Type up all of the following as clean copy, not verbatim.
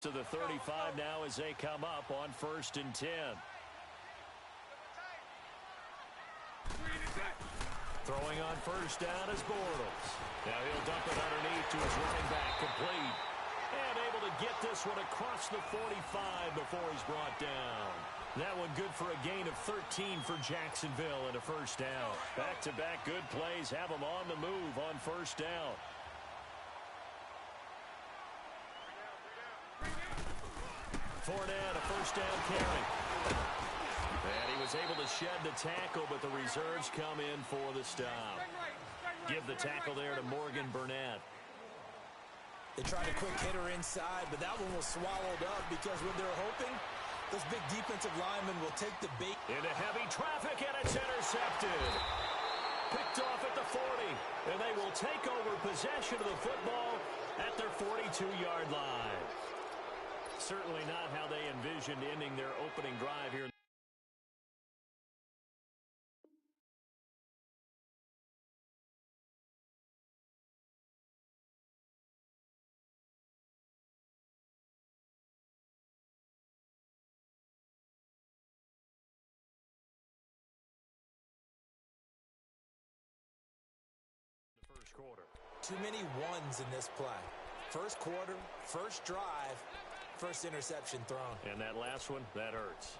To the 35 now as they come up on 1st and 10. Throwing on 1st down is Bortles. Now he'll dump it underneath to his running back, complete. And able to get this one across the 45 before he's brought down. That one good for a gain of 13 for Jacksonville and a 1st down. Back-to-back good plays have them on the move on 1st down. Fournette, a 1st down carry. And he was able to shed the tackle, but the reserves come in for the stop. Give the tackle there to Morgan Burnett. They tried a quick hitter inside, but that one was swallowed up because when they're hoping, those big defensive linemen will take the bait. Into heavy traffic, and it's intercepted. Picked off at the 40, and they will take over possession of the football at their 42-yard line. Certainly not how they envisioned ending their opening drive here. The first quarter. Too many ones in this play. First quarter, first drive, first interception thrown. And that last one, that hurts.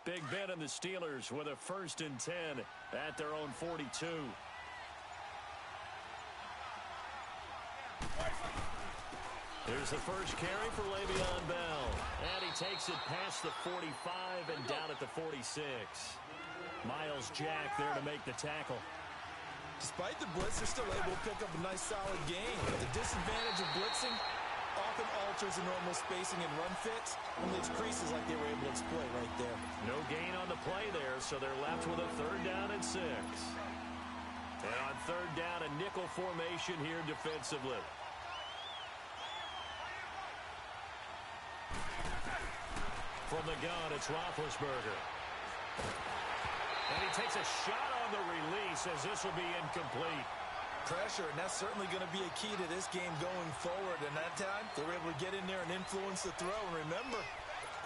Big Ben and the Steelers with a 1st and 10 at their own 42. Here's the first carry for Le'Veon Bell. And he takes it past the 45 and down at the 46. Miles Jack there to make the tackle. Despite the blitz, they're still able to pick up a nice solid gain. The disadvantage of blitzing often alters the normal spacing and run fits, and leaves creases like they were able to exploit right there. No gain on the play there, so they're left with a 3rd down and 6. And on 3rd down, a nickel formation here defensively. From the gun, it's Roethlisberger. And he takes a shot on the release as this will be incomplete. Pressure, and that's certainly going to be a key to this game going forward. And that time, they were able to get in there and influence the throw. And remember,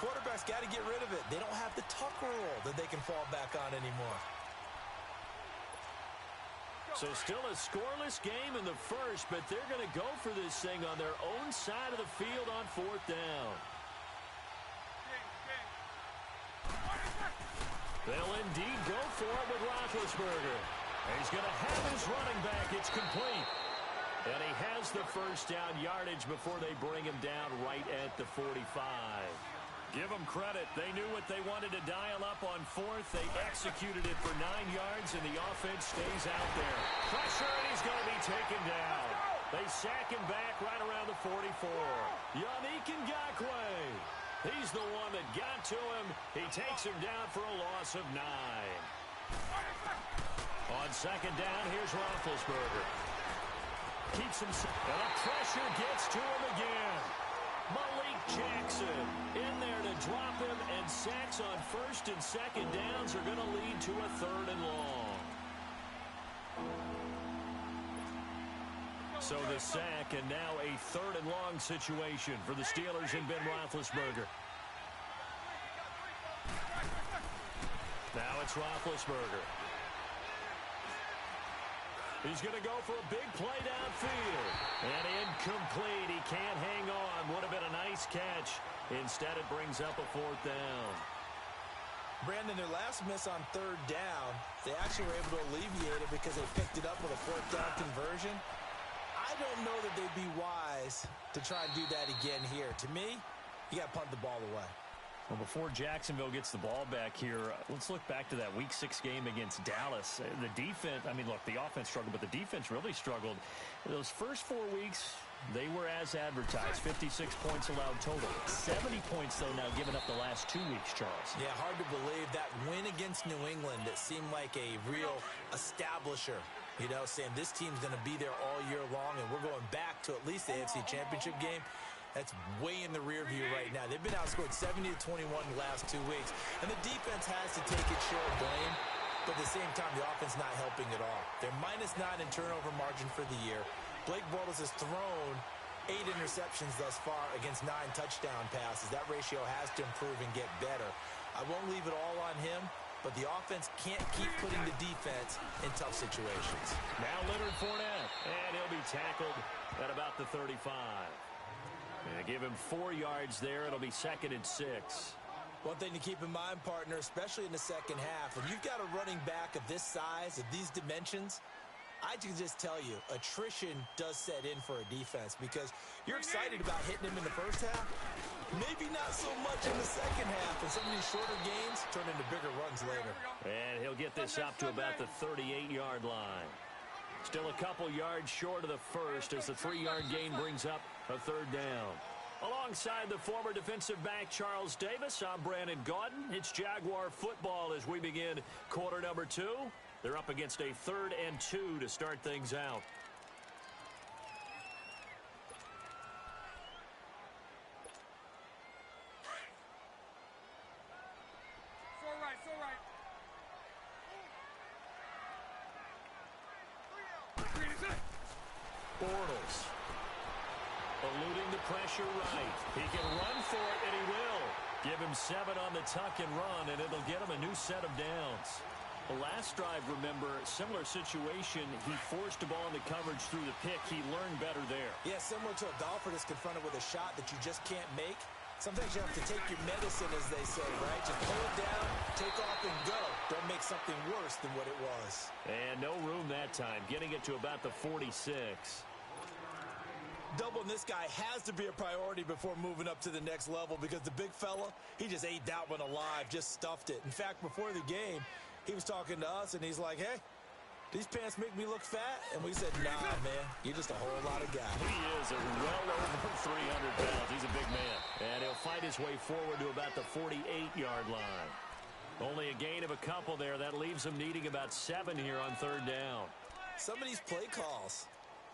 quarterbacks got to get rid of it. They don't have the tuck rule that they can fall back on anymore. So still a scoreless game in the first, but they're going to go for this thing on their own side of the field on 4th down. They'll indeed go for it with Roethlisberger. He's going to have his running back. It's complete. And he has the 1st down yardage before they bring him down right at the 45. Give them credit. They knew what they wanted to dial up on 4th. They executed it for 9 yards, and the offense stays out there. Pressure, and he's going to be taken down. They sack him back right around the 44. Yannick Ngakoue. He's the one that got to him. He takes him down for a loss of 9. On 2nd down, here's Roethlisberger. Keeps him, and the pressure gets to him again. Malik Jackson in there to drop him, and sacks on 1st and 2nd downs are going to lead to a 3rd and long. So the sack, and now a 3rd and long situation for the Steelers and Ben Roethlisberger. Now it's Roethlisberger. He's going to go for a big play downfield. And incomplete. He can't hang on. Would have been a nice catch. Instead, it brings up a 4th down. Brandon, their last miss on 3rd down, they actually were able to alleviate it because they picked it up with a 4th down conversion. I don't know that they'd be wise to try and do that again here. To me, you got to punt the ball away. Well, before Jacksonville gets the ball back here, let's look back to that Week 6 game against Dallas. The defense, I mean, look, the offense struggled, but the defense really struggled. Those first 4 weeks, they were as advertised. 56 points allowed total. 70 points, though, now given up the last 2 weeks, Charles. Yeah, hard to believe that win against New England that seemed like a real establisher You know, saying this team's going to be there all year long, and we're going back to at least the AFC Championship game. That's way in the rear view right now. They've been outscored 70-21 the last 2 weeks, and the defense has to take its share of blame, but at the same time, the offense not helping at all. They're -9 in turnover margin for the year. Blake Bortles has thrown 8 interceptions thus far against 9 touchdown passes. That ratio has to improve and get better. I won't leave it all on him, but the offense can't keep putting the defense in tough situations. Now Leonard Fournette, and he'll be tackled at about the 35. And give him 4 yards there. It'll be 2nd and 6. One thing to keep in mind, partner, especially in the second half, when you've got a running back of this size, of these dimensions, I can just tell you, attrition does set in for a defense because you're excited about hitting him in the first half. Maybe not so much in the second half, and some of these shorter gains turn into bigger runs later. And he'll get this up to about the 38-yard line. Still a couple yards short of the first as the 3-yard gain brings up a 3rd down. Alongside the former defensive back Charles Davis, I'm Brandon Gaudin. It's Jaguar football as we begin quarter number 2. They're up against a 3rd and 2 to start things out. Bortles. Eluding the pressure right. He can run for it, and he will. Give him 7 on the tuck and run, and it'll get him a new set of downs. The last drive, remember, similar situation. He forced the ball into coverage through the pick. He learned better there. Yeah, similar to a golfer that's confronted with a shot that you just can't make. Sometimes you have to take your medicine, as they say, right? Just pull it down, take off, and go. Don't make something worse than what it was. And no room that time, getting it to about the 46. Doubling this guy has to be a priority before moving up to the next level because the big fella, he just ate that one alive, just stuffed it. In fact, before the game, he was talking to us, and he's like, hey, these pants make me look fat? And we said, nah, man, you're just a whole lot of guy. He is a well over 300 pounds. He's a big man. And he'll fight his way forward to about the 48-yard line. Only a gain of a couple there. That leaves him needing about 7 here on 3rd down. Some of these play calls,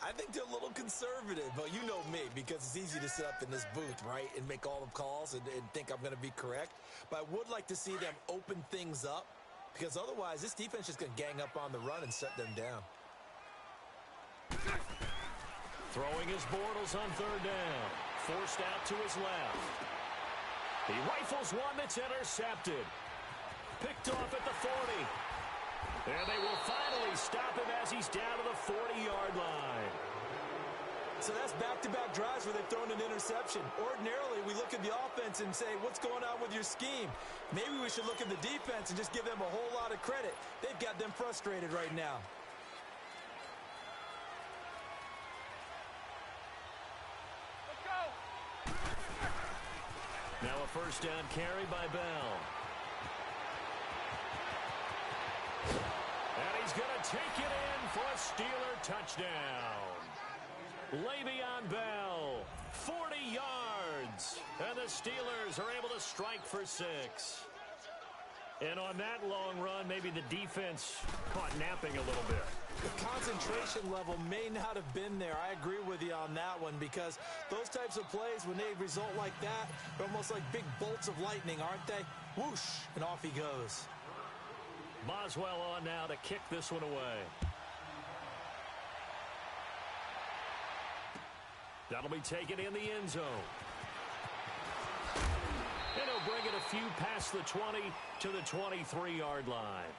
I think they're a little conservative, but you know me, because it's easy to sit up in this booth, right, and make all the calls and think I'm going to be correct. But I would like to see them open things up, because otherwise this defense is going to gang up on the run and shut them down. Throwing his Bortles on 3rd down. Forced out to his left. He rifles one that's intercepted. Picked off at the 40. And they will finally stop him as he's down to the 40-yard line. So that's back-to-back drives where they've thrown an interception. Ordinarily, we look at the offense and say, what's going on with your scheme? Maybe we should look at the defense and just give them a whole lot of credit. They've got them frustrated right now. Let's go. Now a 1st down carry by Bell. And he's going to take it in for a Steeler touchdown. Le'Veon Bell, 40 yards. And the Steelers are able to strike for 6. And on that long run, maybe the defense caught napping a little bit. The concentration level may not have been there. I agree with you on that one because those types of plays, when they result like that, they're almost like big bolts of lightning, aren't they? Whoosh, and off he goes. Boswell on now to kick this one away. That'll be taken in the end zone. And he'll bring it a few past the 20 to the 23-yard line.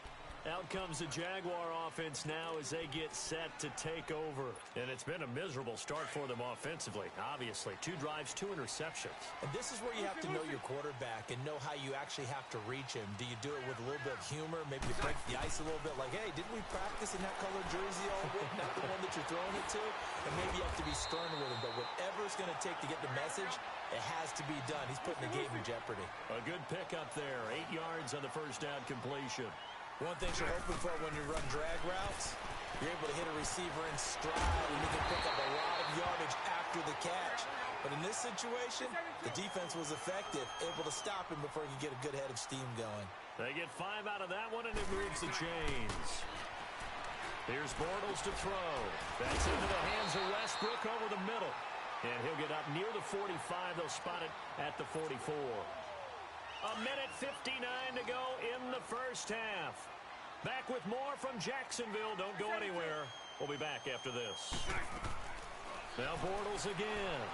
Out comes the Jaguar offense now as they get set to take over. And it's been a miserable start for them offensively, obviously. 2 drives, 2 interceptions. And this is where you have to know your quarterback and know how you actually have to reach him. Do you do it with a little bit of humor? Maybe you break the ice a little bit like, hey, didn't we practice in that colored jersey all week? Not the one that you're throwing it to? And maybe you have to be stern with him. But whatever it's going to take to get the message, it has to be done. He's putting the game in jeopardy. A good pickup there. 8 yards on the 1st down completion. One thing you're hoping for when you run drag routes, you're able to hit a receiver in stride and you can pick up a lot of yardage after the catch. But in this situation, the defense was effective, able to stop him before he could get a good head of steam going. They get 5 out of that one, and it moves the chains. Here's Bortles to throw. That's into the hands of Westbrook over the middle. And he'll get up near the 45. They'll spot it at the 44. A minute 59 to go in the first half. Back with more from Jacksonville. Don't go anywhere. We'll be back after this. Now Bortles again.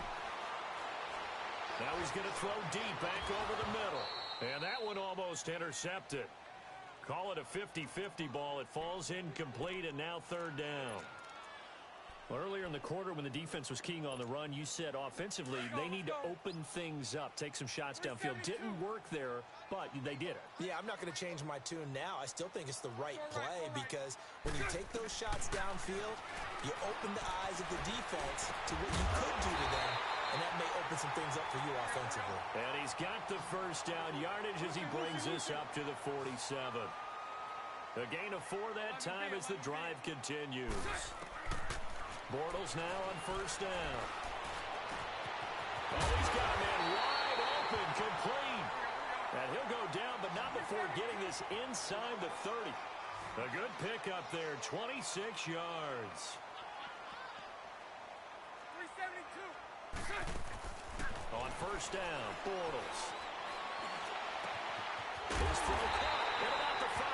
Now he's going to throw deep back over the middle. And that one almost intercepted. Call it a 50-50 ball. It falls incomplete, and now third down. Well, earlier in the quarter when the defense was keying on the run, you said offensively they need to open things up, take some shots downfield. Didn't work there, but they did it. Yeah, I'm not going to change my tune now. I still think it's the right play because when you take those shots downfield, you open the eyes of the defense to what you could do to them, and that may open some things up for you offensively. And he's got the first down yardage as he brings this up to the 47. A gain of 4 that time as the drive continues. Bortles now on first down. Oh, he's got a man wide open, complete. And he'll go down, but not before getting this inside the 30. A good pickup there, 26 yards. 372. On first down, Bortles. His throw caught at about the 5.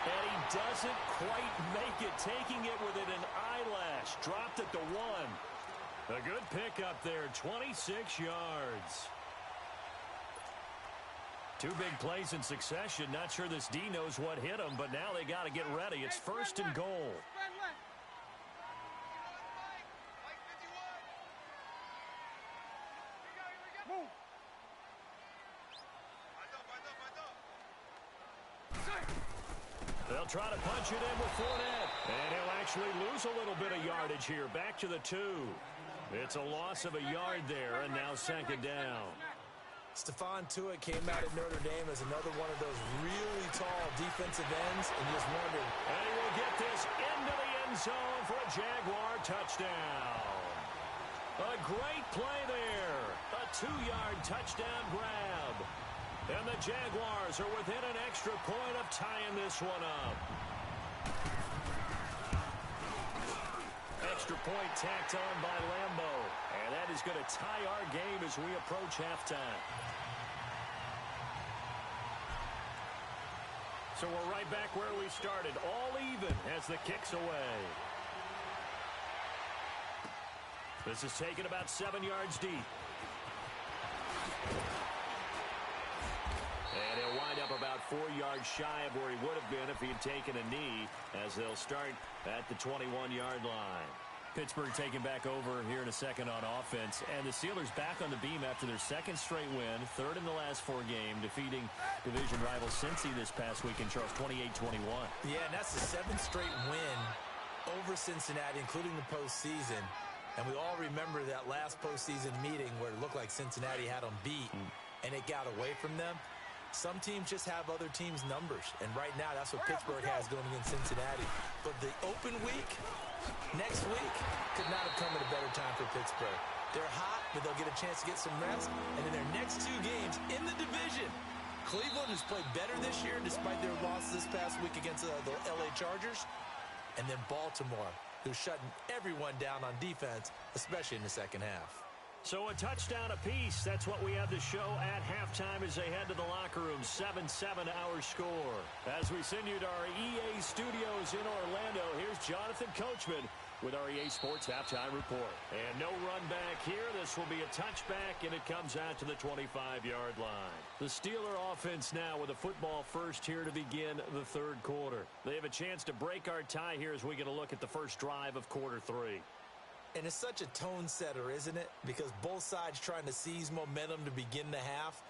And he doesn't quite make it, taking it within an eyelash. Dropped at the 1. A good pickup there, 26 yards. 2 big plays in succession. Not sure this D knows what hit him, but now they got to get ready. It's first and goal. They'll try to punch it in with Fournette. And he'll actually lose a little bit of yardage here. Back to the 2. It's a loss of a yard there, and now second down. Stephon Tuitt came out at Notre Dame as another one of those really tall defensive ends, and you just wondered. And he will get this into the end zone for a Jaguar touchdown. A great play there. A 2-yard touchdown grab. And the Jaguars are within an extra point of tying this one up. Extra point tacked on by Lambeau. And that is going to tie our game as we approach halftime. So we're right back where we started. All even as the kick's away. This is taken about 7 yards deep. And he'll wind up about 4 yards shy of where he would have been if he had taken a knee, as they'll start at the 21-yard line. Pittsburgh taking back over here in a second on offense. And the Steelers back on the beam after their second straight win, third in the last 4 games, defeating division rival Cincy this past week in Charles, 28-21. Yeah, and that's the 7th straight win over Cincinnati, including the postseason. And we all remember that last postseason meeting where it looked like Cincinnati had them beat, and it got away from them. Some teams just have other teams' numbers, and right now that's what Pittsburgh has going against Cincinnati. But the open week, next week, could not have come at a better time for Pittsburgh. They're hot, but they'll get a chance to get some rest. And in their next 2 games in the division, Cleveland has played better this year despite their loss this past week against the LA Chargers. And then Baltimore, who's shutting everyone down on defense, especially in the second half. So a touchdown apiece. That's what we have to show at halftime as they head to the locker room. 7-7 our score. As we send you to our EA studios in Orlando, here's Jonathan Coachman with our EA Sports Halftime Report. And no run back here. This will be a touchback, and it comes out to the 25-yard line. The Steeler offense now with a football first here to begin the third quarter. They have a chance to break our tie here as we get a look at the first drive of quarter 3. And it's such a tone setter, isn't it? Because both sides trying to seize momentum to begin the half.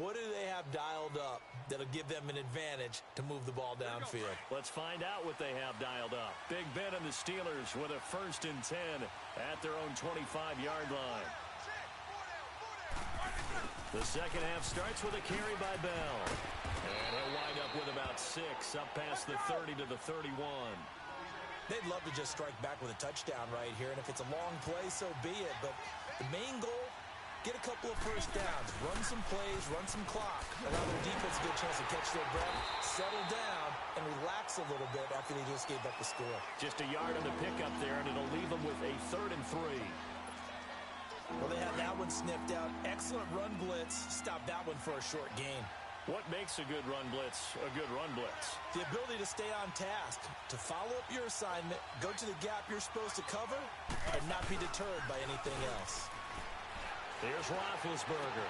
What do they have dialed up that'll give them an advantage to move the ball downfield? Let's find out what they have dialed up. Big Ben and the Steelers with a 1st and 10 at their own 25-yard line. The second half starts with a carry by Bell. And he'll wind up with about 6 up past the 30 to the 31. They'd love to just strike back with a touchdown right here, and if it's a long play, so be it. But the main goal get a couple of first downs, run some plays, run some clock, allow their defense a good chance to catch their breath, settle down, and relax a little bit after they just gave up the score. Just a yard on the pickup there, and it'll leave them with a 3rd and 3. Well, they had that one sniffed out. Excellent run blitz. Stop that one for a short gain. What makes a good run blitz a good run blitz? The ability to stay on task, to follow up your assignment, go to the gap you're supposed to cover, and not be deterred by anything else. Here's Roethlisberger.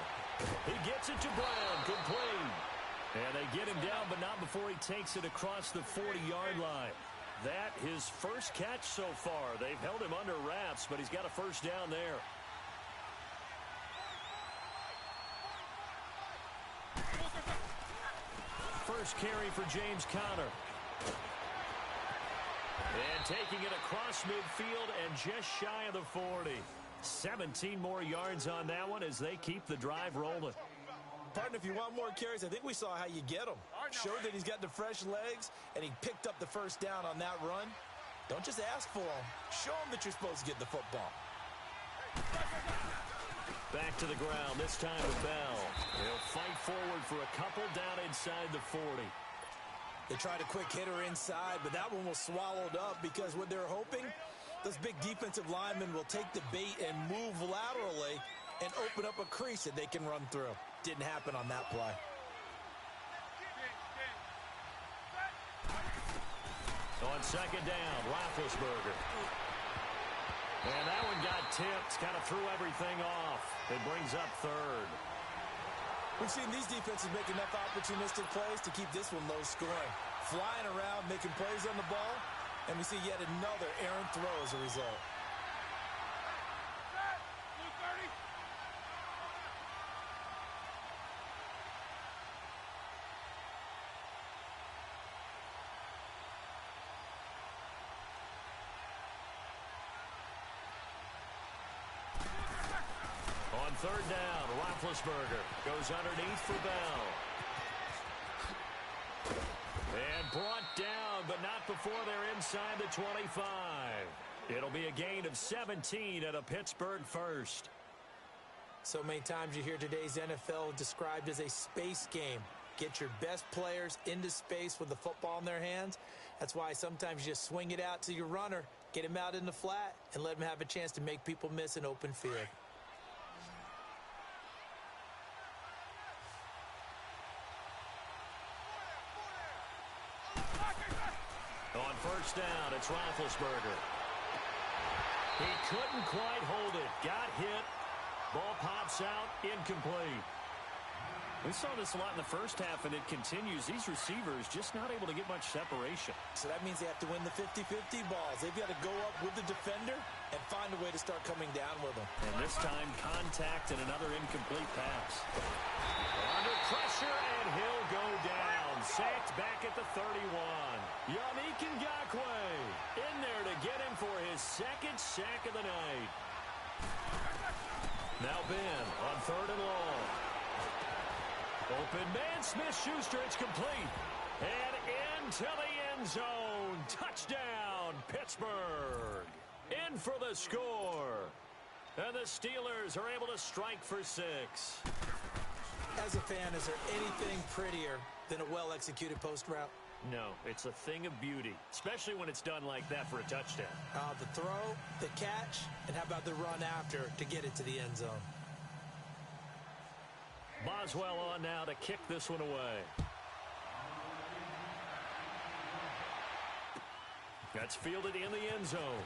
He gets it to Brown. Complete. And they get him down, but not before he takes it across the 40-yard line. That his first catch so far. They've held him under wraps, but he's got a first down there. First carry for James Conner. And taking it across midfield and just shy of the 40. 17 more yards on that one as they keep the drive rolling. Partner, if you want more carries, I think we saw how you get them. Showed that he's got the fresh legs, and he picked up the first down on that run. Don't just ask for them. Show them that you're supposed to get the football. Back to the ground, this time with Bell. They'll fight forward for a couple down inside the 40. They tried a quick hitter inside, but that one was swallowed up because what they're hoping, those big defensive linemen will take the bait and move laterally and open up a crease that they can run through. Didn't happen on that play. On second down, Roethlisberger. And that one got tipped, kind of threw everything off. It brings up 3rd. We've seen these defenses make enough opportunistic plays to keep this one low scoring. Flying around, making plays on the ball, and we see yet another errant throw as a result. On third down, Roethlisberger goes underneath for Bell. And brought down, but not before they're inside the 25. It'll be a gain of 17 at a Pittsburgh first. So many times you hear today's NFL described as a space game. Get your best players into space with the football in their hands. That's why sometimes you just swing it out to your runner, get him out in the flat, and let him have a chance to make people miss an open field. On first down, it's Roethlisberger. He couldn't quite hold it. Got hit. Ball pops out. Incomplete. We saw this a lot in the first half, and it continues. These receivers just not able to get much separation. So that means they have to win the 50-50 balls. They've got to go up with the defender and find a way to start coming down with them. And this time, contact and another incomplete pass. Under pressure, and he'll go down. Sacked back at the 31. Yannick Ngakoue in there to get him for his second sack of the night. Now Ben on third and long. Open man, Smith-Schuster, it's complete. And into the end zone. Touchdown, Pittsburgh. In for the score. And the Steelers are able to strike for 6. As a fan, is there anything prettier than a well-executed post route? No, it's a thing of beauty, especially when it's done like that for a touchdown. The throw, the catch, and how about the run after to get it to the end zone? Boswell on now to kick this one away. That's fielded in the end zone.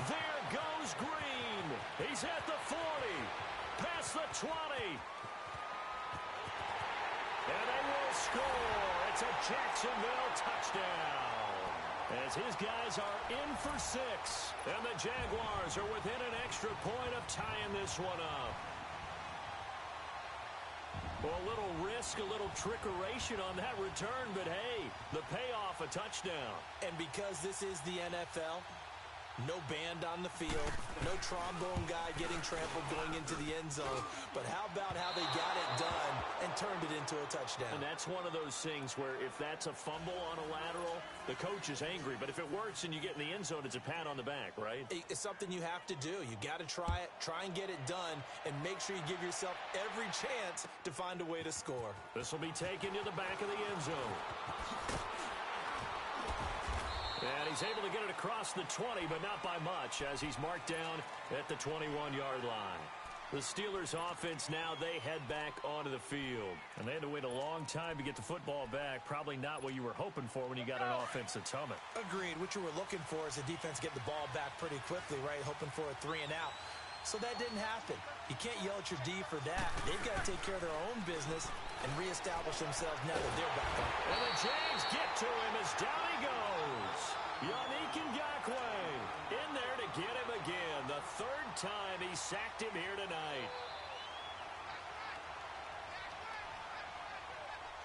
There goes Green. He's at the 40. Past the 20. And they will score. It's a Jacksonville touchdown. As his guys are in for 6. And the Jaguars are within an extra point of tying this one up. Well, a little risk, a little trickeration on that return, but hey, the payoff, a touchdown. And because this is the NFL, No band on the field, no trombone guy getting trampled going into the end zone. But how about how they got it done and turned it into a touchdown? And that's one of those things where if that's a fumble on a lateral, the coach is angry. But if it works and you get in the end zone, it's a pat on the back, right? It's something you have to do. You got to try it, try and get it done, and make sure you give yourself every chance to find a way to score. This will be taken to the back of the end zone. And he's able to get it across the 20, but not by much, as he's marked down at the 21-yard line. The Steelers' offense now, they head back onto the field. And they had to wait a long time to get the football back. Probably not what you were hoping for when you got an offense that's humming. Agreed. What you were looking for is the defense get the ball back pretty quickly, right? Hoping for a 3 and out. So that didn't happen. You can't yell at your D for that. They've got to take care of their own business and reestablish themselves now that they're back up. And the Jags get to him as down he goes. Yannick Ngakoue in there to get him again. The third time he sacked him here tonight.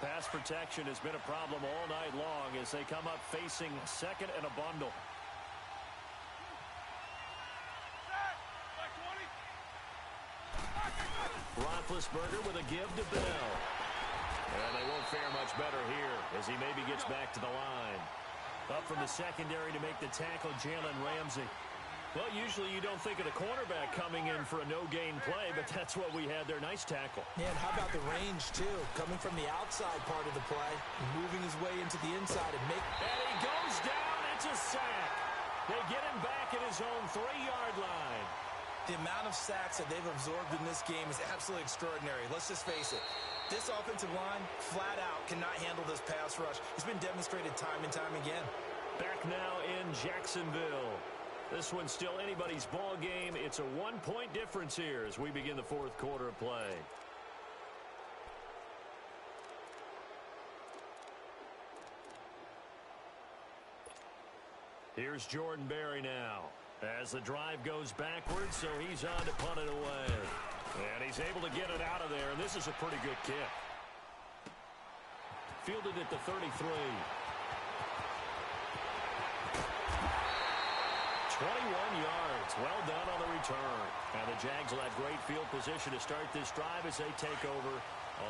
Pass protection has been a problem all night long as they come up facing second and a bundle. Roethlisberger with a give to Bell. And they won't fare much better here as he maybe gets back to the line. Up from the secondary to make the tackle, Jalen Ramsey. Well, usually you don't think of the cornerback coming in for a no-gain play, but that's what we had there. Nice tackle. Yeah, and how about the range, too? Coming from the outside part of the play, moving his way into the inside and make... And he goes down. It's a sack. They get him back at his own 3-yard line. The amount of sacks that they've absorbed in this game is absolutely extraordinary. Let's just face it. This offensive line, flat out, cannot handle this pass rush. It's been demonstrated time and time again. Back now in Jacksonville. This one's still anybody's ball game. It's a 1-point difference here as we begin the fourth quarter of play. Here's Jordan Berry now. As the drive goes backwards, so he's on to punt it away. And he's able to get it out of there, and this is a pretty good kick. Fielded at the 33. 21 yards. Well done on the return. And the Jags will have great field position to start this drive as they take over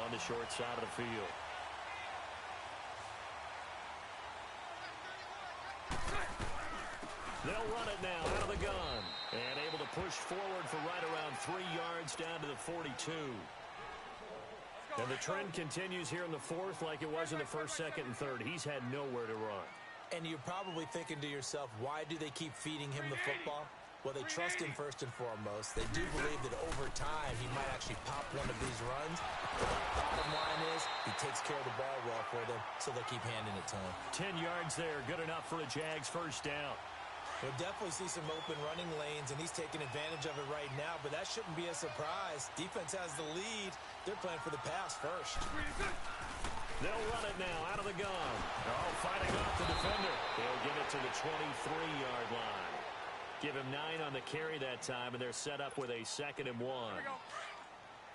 on the short side of the field. They'll run it now out of the gun. And able to push forward for right around 3 yards down to the 42. And the trend continues here in the fourth like it was in the first, second, and third. He's had nowhere to run. And you're probably thinking to yourself, why do they keep feeding him the football? Well, they trust him first and foremost. They do believe that over time he might actually pop one of these runs. Bottom line is he takes care of the ball well for them, so they'll keep handing it to him. 10 yards there, good enough for a Jags first down. We'll definitely see some open running lanes, and he's taking advantage of it right now, but that shouldn't be a surprise. Defense has the lead. They're playing for the pass first. They'll run it now out of the gun. Oh, fighting off the defender. They'll give it to the 23-yard line. Give him 9 on the carry that time, and they're set up with a 2nd and 1.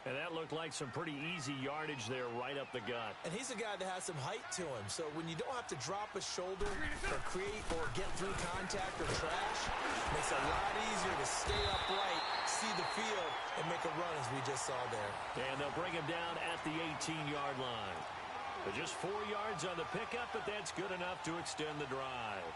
And that looked like some pretty easy yardage there right up the gut. And he's a guy that has some height to him. So when you don't have to drop a shoulder or create or get through contact or trash, it makes it a lot easier to stay upright, see the field, and make a run as we just saw there. And they'll bring him down at the 18-yard line. But just 4 yards on the pickup, but that's good enough to extend the drive.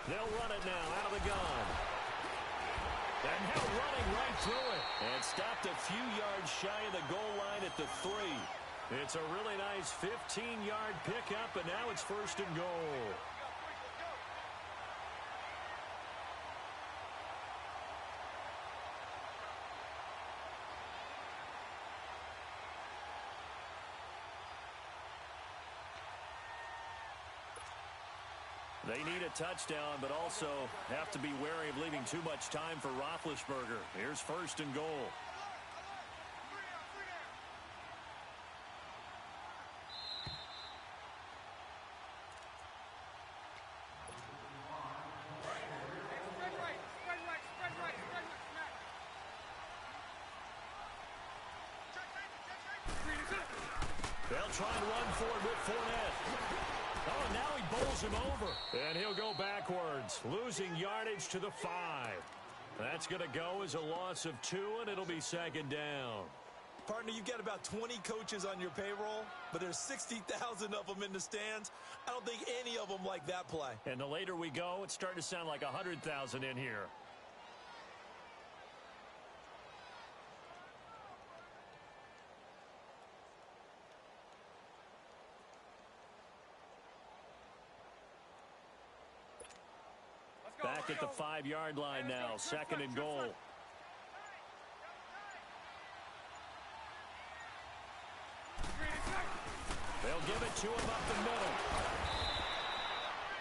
They'll run it now out of the gun. And now running right through it. And stopped a few yards shy of the goal line at the 3. It's a really nice 15-yard pickup, and now it's 1st and goal. They need a touchdown, but also have to be wary of leaving too much time for Roethlisberger. Here's 1st and goal. They'll try and run for it with Fournette. Oh, and now he bowls him over. And he'll go backwards, losing yardage to the 5. That's going to go as a loss of 2, and it'll be second down. Partner, you've got about 20 coaches on your payroll, but there's 60,000 of them in the stands. I don't think any of them like that play. And the later we go, it's starting to sound like 100,000 in here. Back at the 5-yard line now, second and goal. They'll give it to him up the middle.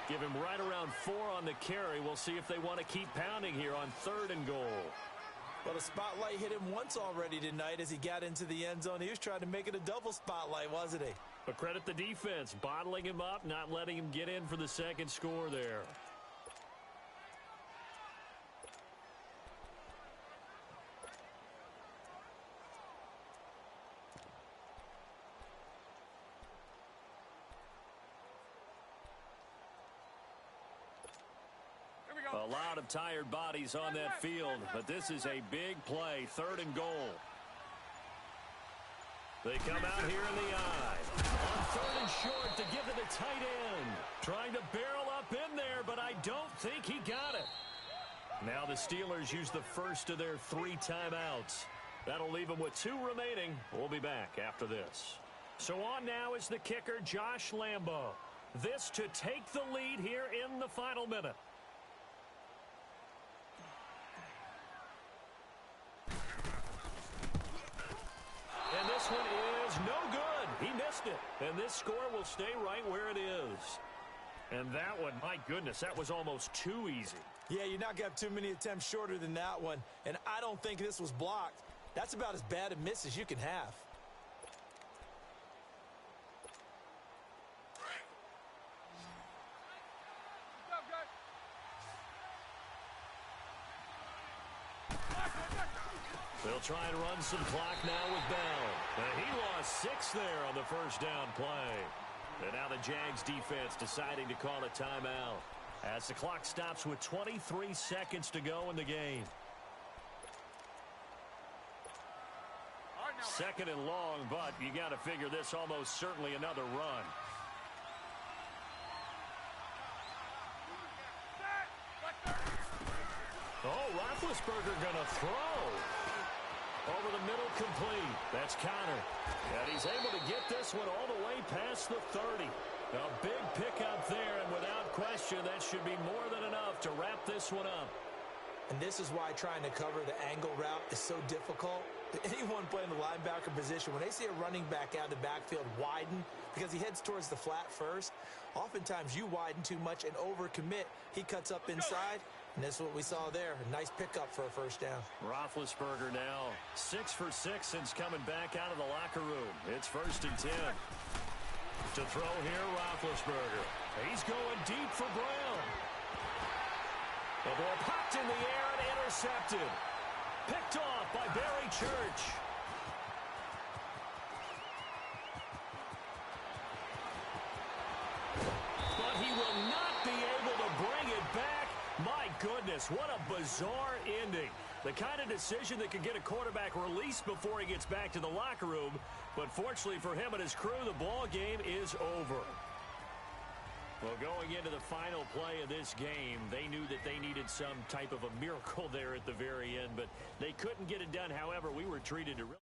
Give him right around 4 on the carry. We'll see if they want to keep pounding here on 3rd and goal. Well, the spotlight hit him once already tonight as he got into the end zone. He was trying to make it a double spotlight, wasn't he? But credit the defense, bottling him up, not letting him get in for the second score there. A lot of tired bodies on that field, but this is a big play, 3rd and goal. They come out here in the eye. On 3rd and short to give to the tight end. Trying to barrel up in there, but I don't think he got it. Now the Steelers use the first of their 3 timeouts. That'll leave them with 2 remaining. We'll be back after this. So on now is the kicker, Josh Lambo. This to take the lead here in the final minute. And this one is no good. He missed it. And this score will stay right where it is. And that one, my goodness, that was almost too easy. Yeah, you're not going to have too many attempts shorter than that one. And I don't think this was blocked. That's about as bad a miss as you can have. They'll try and run some clock now with Bell. And he lost 6 there on the first down play. And now the Jags defense deciding to call a timeout as the clock stops with 23 seconds to go in the game. Second and long, but you got to figure this almost certainly another run. Oh, Roethlisberger going to throw. Over the middle, complete. That's Connor. And he's able to get this one all the way past the 30. A big pickup there, and without question, that should be more than enough to wrap this one up. And this is why trying to cover the angle route is so difficult. Anyone playing the linebacker position, when they see a running back out of the backfield widen because he heads towards the flat first, oftentimes you widen too much and overcommit. He cuts up inside, and that's what we saw there. A nice pickup for a first down. Roethlisberger now 6 for 6 since coming back out of the locker room. It's 1st and 10. To throw here, Roethlisberger. He's going deep for Brown. The ball popped in the air and intercepted. Picked off by Barry Church. But he will not be able to bring it back. My goodness, what a bizarre ending. The kind of decision that could get a quarterback released before he gets back to the locker room. But fortunately for him and his crew, the ball game is over. Well, going into the final play of this game, they knew that they needed some type of a miracle there at the very end, but they couldn't get it done. However, we were treated to really